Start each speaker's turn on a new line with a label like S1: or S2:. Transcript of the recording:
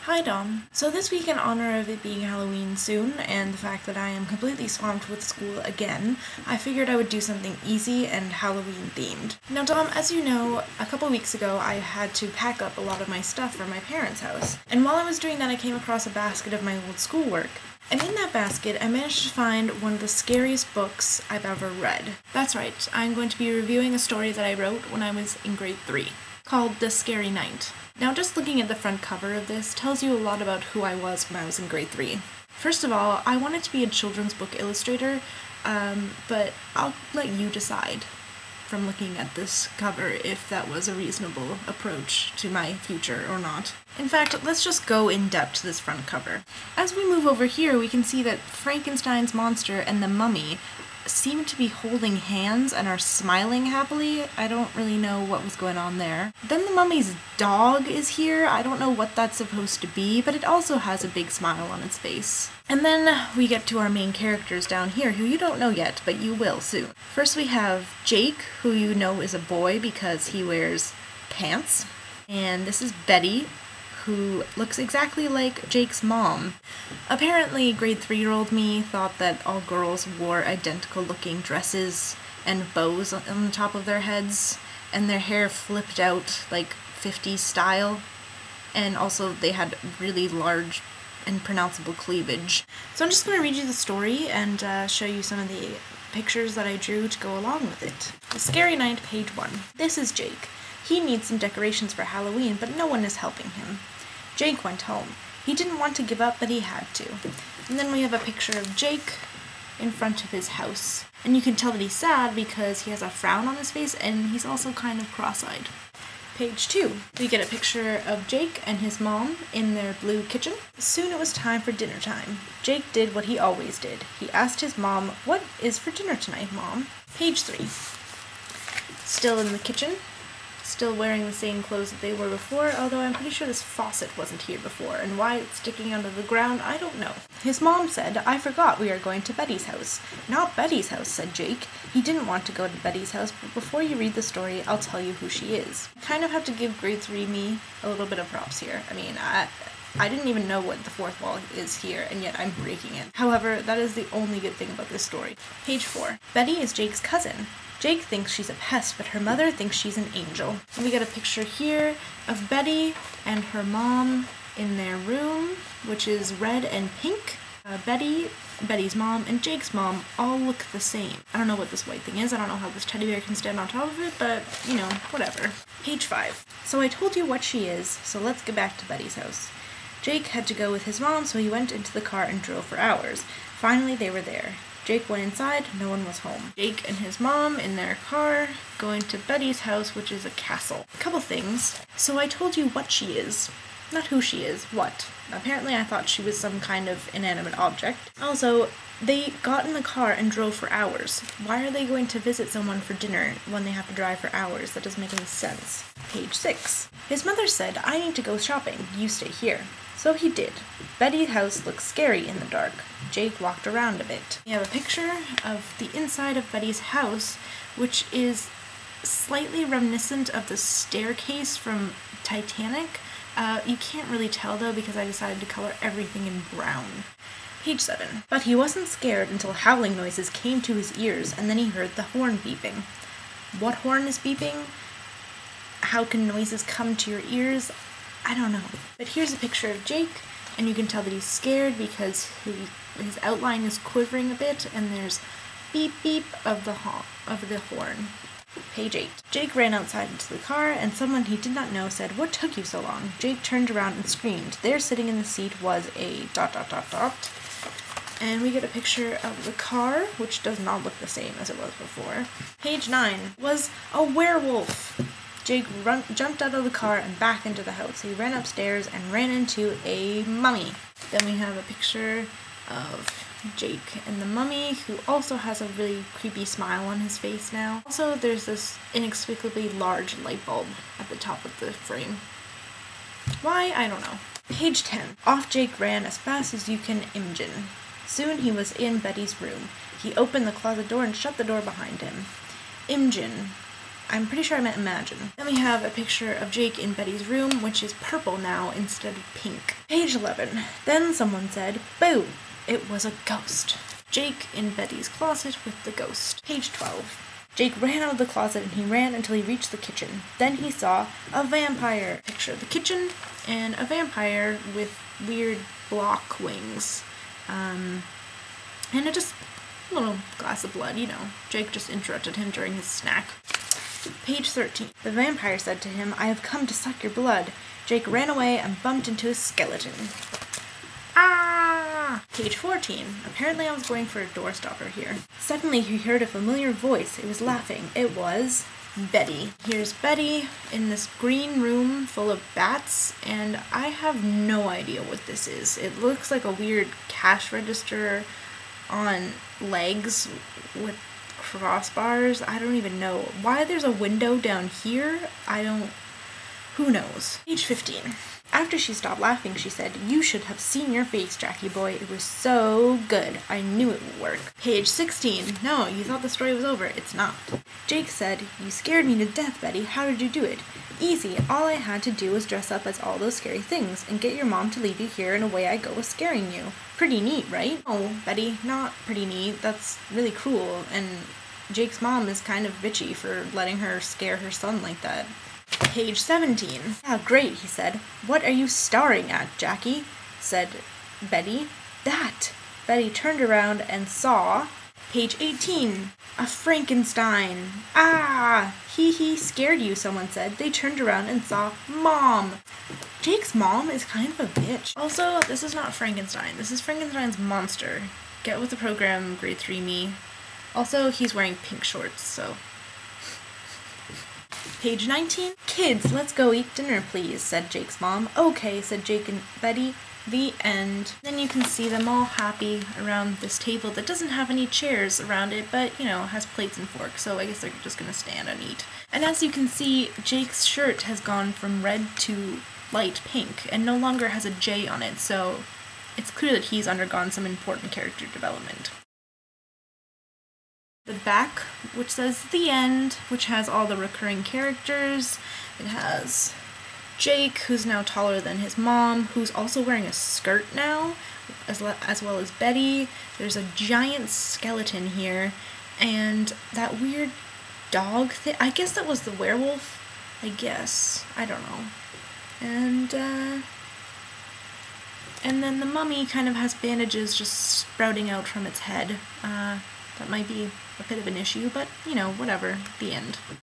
S1: Hi Dom. So this week, in honor of it being Halloween soon, and the fact that I am completely swamped with school again, I figured I would do something easy and Halloween themed. Now Dom, as you know, a couple weeks ago I had to pack up a lot of my stuff from my parents' house. And while I was doing that, I came across a basket of my old schoolwork. And in that basket, I managed to find one of the scariest books I've ever read. That's right, I'm going to be reviewing a story that I wrote when I was in grade 3, called The Scary Night. Now, just looking at the front cover of this tells you a lot about who I was when I was in grade 3. First of all, I wanted to be a children's book illustrator, but I'll let you decide from looking at this cover if that was a reasonable approach to my future or not. In fact, let's just go in depth to this front cover. As we move over here, we can see that Frankenstein's monster and the mummy seem to be holding hands and are smiling happily. I don't really know what was going on there. Then the mummy's dog is here. I don't know what that's supposed to be, but it also has a big smile on its face. And then we get to our main characters down here, who you don't know yet, but you will soon. First we have Jake, who you know is a boy because he wears pants. And this is Betty, who looks exactly like Jake's mom. Apparently, grade 3-year-old me thought that all girls wore identical looking dresses and bows on the top of their heads, and their hair flipped out like 50s style, and also they had really large and pronounceable cleavage. So I'm just going to read you the story and show you some of the pictures that I drew to go along with it. The Scary Night, page 1. This is Jake. He needs some decorations for Halloween, but no one is helping him. Jake went home. He didn't want to give up, but he had to. And then we have a picture of Jake in front of his house. And you can tell that he's sad because he has a frown on his face and he's also kind of cross-eyed. Page 2. We get a picture of Jake and his mom in their blue kitchen. Soon it was time for dinner time. Jake did what he always did. He asked his mom, "What is for dinner tonight, Mom?" Page 3. Still in the kitchen. Still wearing the same clothes that they were before, although I'm pretty sure this faucet wasn't here before, and why it's sticking out of the ground, I don't know. His mom said, "I forgot we are going to Betty's house." "Not Betty's house," said Jake. He didn't want to go to Betty's house, but before you read the story, I'll tell you who she is. I kind of have to give grade 3 me a little bit of props here. I mean, I didn't even know what the fourth wall is here, and yet I'm breaking it. However, that is the only good thing about this story. Page 4. Betty is Jake's cousin. Jake thinks she's a pest, but her mother thinks she's an angel. And we get a picture here of Betty and her mom in their room, which is red and pink. Betty's mom, and Jake's mom all look the same. I don't know what this white thing is. I don't know how this teddy bear can stand on top of it, but, you know, whatever. Page 5. So I told you what she is, so let's get back to Betty's house. Jake had to go with his mom, so he went into the car and drove for hours. Finally, they were there. Jake went inside, no one was home. Jake and his mom in their car, going to Betty's house, which is a castle. A couple things. So I told you what she is. Not who she is, what. Apparently I thought she was some kind of inanimate object. Also, they got in the car and drove for hours. Why are they going to visit someone for dinner when they have to drive for hours? That doesn't make any sense. Page 6. His mother said, "I need to go shopping. You stay here." So he did. Betty's house looked scary in the dark. Jake walked around a bit. We have a picture of the inside of Betty's house, which is slightly reminiscent of the staircase from Titanic. You can't really tell though because I decided to color everything in brown. Page 7. But he wasn't scared until howling noises came to his ears, and then he heard the horn beeping. What horn is beeping? How can noises come to your ears? I don't know. But here's a picture of Jake, and you can tell that he's scared because his outline is quivering a bit, and there's beep beep of the horn. Page 8. Jake ran outside into the car, and someone he did not know said, "What took you so long?" Jake turned around and screamed. There, sitting in the seat, was a ... And we get a picture of the car, which does not look the same as it was before. Page 9 was a werewolf. Jake jumped out of the car and back into the house. He ran upstairs and ran into a mummy. Then we have a picture of Jake and the mummy, who also has a really creepy smile on his face now. Also, there's this inexplicably large light bulb at the top of the frame. Why? I don't know. Page 10. Off Jake ran as fast as you can imagine. Soon he was in Betty's room. He opened the closet door and shut the door behind him. Imogen. I'm pretty sure I meant imagine. Then we have a picture of Jake in Betty's room, which is purple now instead of pink. Page 11. Then someone said, "Boo!" It was a ghost. Jake in Betty's closet with the ghost. Page 12. Jake ran out of the closet and he ran until he reached the kitchen. Then he saw a vampire. Picture of the kitchen and a vampire with weird block wings. And a little glass of blood, you know. Jake just interrupted him during his snack. Page 13. The vampire said to him, "I have come to suck your blood." Jake ran away and bumped into a skeleton. Ah! Page 14. Apparently I was going for a doorstopper here. Suddenly he heard a familiar voice. It was laughing. It was Betty. Here's Betty in this green room full of bats, and I have no idea what this is. It looks like a weird cash register on legs with crossbars. I don't even know. Why there's a window down here? Who knows? Page 15. After she stopped laughing, she said, "You should have seen your face, Jackie boy. It was so good. I knew it would work." Page 16. No, you thought the story was over. It's not. Jake said, "You scared me to death, Betty. How did you do it?" "Easy. All I had to do was dress up as all those scary things and get your mom to leave you here and away I go with scaring you. Pretty neat, right?" "Oh, Betty, not pretty neat. That's really cruel, and Jake's mom is kind of bitchy for letting her scare her son like that." Page 17. "Yeah, great," he said. "What are you staring at, Jackie?" said Betty. "That." Betty turned around and saw, page 18, a Frankenstein. "Ah! He scared you," someone said. They turned around and saw Mom. Jake's mom is kind of a bitch. Also, this is not Frankenstein. This is Frankenstein's monster. Get with the program, grade 3 me. Also, he's wearing pink shorts, so... Page 19. "Kids, let's go eat dinner, please," said Jake's mom. "Okay," said Jake and Betty. The end. Then you can see them all happy around this table that doesn't have any chairs around it, but, you know, has plates and forks, so I guess they're just gonna stand and eat. And as you can see, Jake's shirt has gone from red to light pink, and no longer has a J on it, so it's clear that he's undergone some important character development. The back, which says "The End," which has all the recurring characters. It has Jake, who's now taller than his mom, who's also wearing a skirt now, as well as Betty. There's a giant skeleton here, and that weird dog thing. I guess that was the werewolf. I guess. I don't know. And then the mummy kind of has bandages just sprouting out from its head. That might be a bit of an issue, but, you know, whatever. The end.